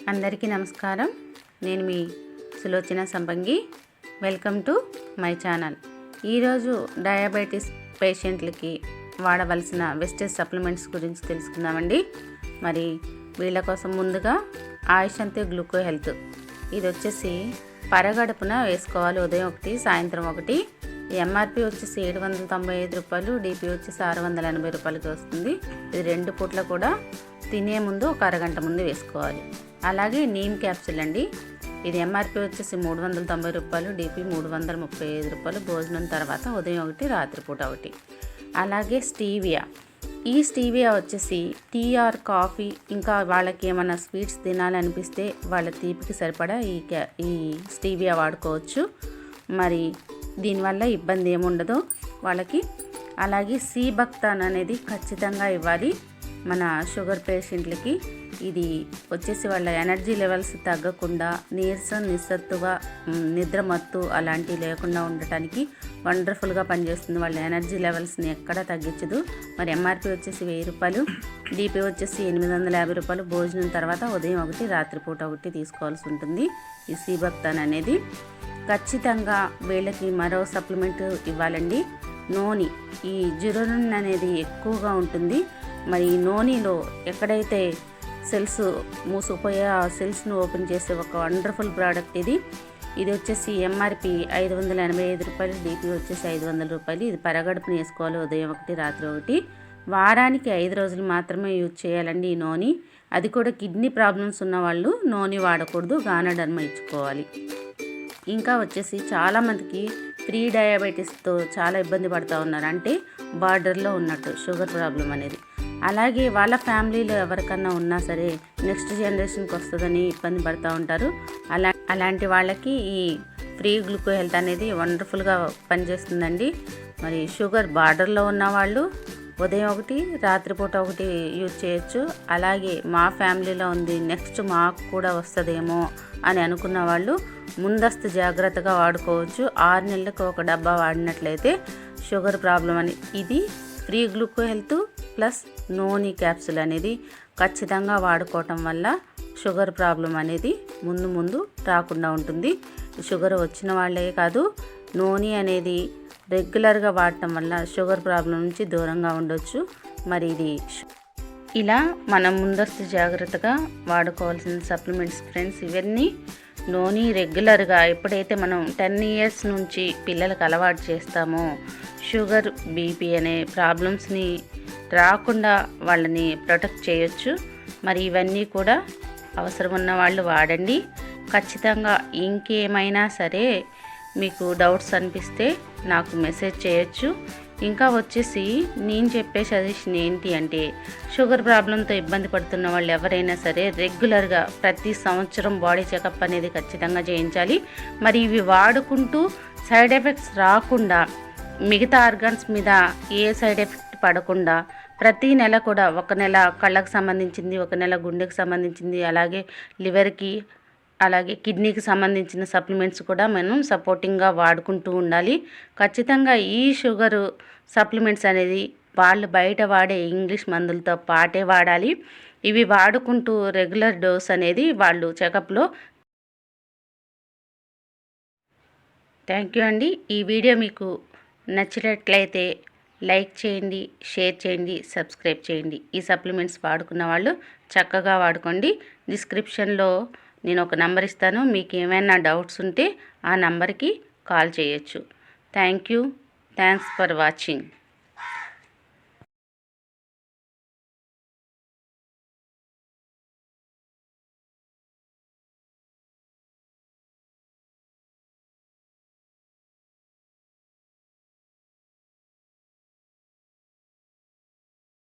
అందరికీ నమస్కారం. నేను మీ సులోచన సంపంగి. Welcome to my channel. ఈరోజు డయాబెటీస్ పేషెంట్లకి వాడవలసిన వెస్టేజ్ సప్లిమెంట్స్ గురించి తెలుసుకుందామండి. మరి వీళ్ళ కోసం ముందుగా ఆయుషంతి గ్లూకో హెల్త్, ఇది వచ్చేసి పరగడుపున వేసుకోవాలి. ఉదయం ఒకటి, సాయంత్రం ఒకటి. ఎంఆర్పి వచ్చేసి 795 రూపాయలు, డిపి వచ్చేసి 680 రూపాయలకి వస్తుంది. ఇది 2 పూట్ల కూడా తినే ముందు ఒక అరగంట ముందు వేసుకోవాలి. అలాగే నీమ్ క్యాప్సిల్ అండి, ఇది ఎంఆర్పి వచ్చేసి 390 రూపాయలు, డిపి 335 రూపాయలు. భోజనం తర్వాత ఉదయం ఒకటి, రాత్రిపూట ఒకటి. అలాగే స్టీవియా, ఈ స్టీవియా వచ్చేసి టీ ఆర్ కాఫీ, ఇంకా వాళ్ళకి ఏమైనా స్వీట్స్ తినాలనిపిస్తే వాళ్ళ తీపికి సరిపడా ఈ స్టీవియా వాడుకోవచ్చు. మరి దీనివల్ల ఇబ్బంది ఏముండదు వాళ్ళకి. అలాగే సీబక్తాన్ అనేది ఖచ్చితంగా ఇవ్వాలి మన షుగర్ పేషెంట్లకి. ఇది వచ్చేసి వాళ్ళ ఎనర్జీ లెవెల్స్ తగ్గకుండా, నీరసం, నిస్సత్తువ, నిద్రమత్తు అలాంటివి లేకుండా ఉండటానికి వండర్ఫుల్గా పనిచేస్తుంది. వాళ్ళ ఎనర్జీ లెవెల్స్ని ఎక్కడా తగ్గించదు. మరి ఎంఆర్పి వచ్చేసి 1000 రూపాయలు, డిపి వచ్చేసి 850 రూపాయలు. భోజనం తర్వాత ఉదయం ఒకటి, రాత్రిపూట ఒకటి తీసుకోవాల్సి ఉంటుంది ఈ సీబక్తాన్ అనేది. ఖచ్చితంగా వీళ్ళకి మరో సప్లిమెంట్ ఇవ్వాలండి, నోని. ఈ జిరోనిన్ అనేది ఎక్కువగా ఉంటుంది. మరి ఈ నోనిలో ఎక్కడైతే సెల్స్ మూసుకుపోయే ఆ సెల్స్ను ఓపెన్ చేసే ఒక వండర్ఫుల్ ప్రోడక్ట్ ఇది. ఇది వచ్చేసి ఎంఆర్పి 585 రూపాయలు, డిపి వచ్చేసి 500 రూపాయలు. ఇది పరగడుపుని వేసుకోవాలి, ఉదయం ఒకటి, రాత్రి ఒకటి. వారానికి 5 రోజులు మాత్రమే యూజ్ చేయాలండి ఈ నోని. అది కూడా కిడ్నీ ప్రాబ్లమ్స్ ఉన్న వాళ్ళు నోని వాడకూడదు, గానాడర్మా ఇచ్చుకోవాలి. ఇంకా వచ్చేసి చాలామందికి ప్రీ డయాబెటీస్తో చాలా ఇబ్బంది పడుతూ ఉన్నారు, అంటే బార్డర్లో ఉన్నట్టు షుగర్ ప్రాబ్లం అనేది. అలాగే వాళ్ళ ఫ్యామిలీలో ఎవరికన్నా ఉన్నా సరే నెక్స్ట్ జనరేషన్కి వస్తుందని ఇబ్బంది పడుతూ ఉంటారు. అలాంటి వాళ్ళకి ఈ ఫ్రీ గ్లూకో హెల్త్ అనేది వండర్ఫుల్గా పనిచేస్తుందండి. మరి షుగర్ బార్డర్లో ఉన్న వాళ్ళు ఉదయం ఒకటి, రాత్రిపూట ఒకటి యూజ్ చేయొచ్చు. అలాగే మా ఫ్యామిలీలో ఉంది, నెక్స్ట్ మాకు కూడా వస్తుందేమో అని అనుకున్న వాళ్ళు ముందస్తు జాగ్రత్తగా వాడుకోవచ్చు. 6 నెలలకు ఒక డబ్బా వాడినట్లయితే షుగర్ ప్రాబ్లం అని. ఇది ఫ్రీ గ్లూకో హెల్త్ ప్లస్ నోని క్యాప్సుల్ అనేది ఖచ్చితంగా వాడుకోవటం వల్ల షుగర్ ప్రాబ్లం అనేది ముందు రాకుండా ఉంటుంది. షుగర్ వచ్చిన వాళ్ళే కాదు, నోని అనేది రెగ్యులర్గా వాడటం వల్ల షుగర్ ప్రాబ్లం నుంచి దూరంగా ఉండొచ్చు. మరి ఇది ఇలా మనం ముందస్తు జాగ్రత్తగా వాడుకోవాల్సిన సప్లిమెంట్స్ ఫ్రెండ్స్. ఇవన్నీ నోని రెగ్యులర్గా ఎప్పుడైతే మనం 10 ఇయర్స్ నుంచి పిల్లలకు అలవాటు చేస్తామో షుగర్, బీపీ అనే ప్రాబ్లమ్స్ని రాకుండా వాళ్ళని ప్రొటెక్ట్ చేయొచ్చు. మరి ఇవన్నీ కూడా అవసరం ఉన్న వాళ్ళు వాడండి ఖచ్చితంగా. ఇంకేమైనా సరే మీకు డౌట్స్ అనిపిస్తే నాకు మెసేజ్ చేయొచ్చు. ఇంకా వచ్చేసి నేను చెప్పే సజెషన్ ఏంటి అంటే, షుగర్ ప్రాబ్లంతో ఇబ్బంది పడుతున్న వాళ్ళు ఎవరైనా సరే రెగ్యులర్గా ప్రతి సంవత్సరం బాడీ చెకప్ అనేది ఖచ్చితంగా చేయించాలి. మరి ఇవి వాడుకుంటూ సైడ్ ఎఫెక్ట్స్ రాకుండా, మిగతా ఆర్గాన్స్ మీద ఏ సైడ్ ఎఫెక్ట్ పడకుండా ప్రతి నెల కూడా, ఒక నెల కళ్ళకు సంబంధించింది, ఒక నెల గుండెకి సంబంధించింది, అలాగే లివర్కి, అలాగే కిడ్నీకి సంబంధించిన సప్లిమెంట్స్ కూడా మనం సపోర్టింగ్గా వాడుకుంటూ ఉండాలి. ఖచ్చితంగా ఈ షుగరు సప్లిమెంట్స్ అనేది వాళ్ళు బయట వాడే ఇంగ్లీష్ మందులతో పాటే వాడాలి. ఇవి వాడుకుంటూ రెగ్యులర్ డోస్ అనేది వాళ్ళు చెకప్లో. థ్యాంక్ యూ అండి. ఈ వీడియో మీకు నచ్చినట్లయితే లైక్ చేయండి, షేర్ చేయండి, సబ్స్క్రైబ్ చేయండి. ఈ సప్లిమెంట్స్ వాడుకున్న వాళ్ళు చక్కగా వాడుకోండి. డిస్క్రిప్షన్లో నేను ఒక నంబర్ ఇస్తాను, మీకు ఏమైనా డౌట్స్ ఉంటే ఆ నంబర్కి కాల్ చేయొచ్చు. Thanks for watching.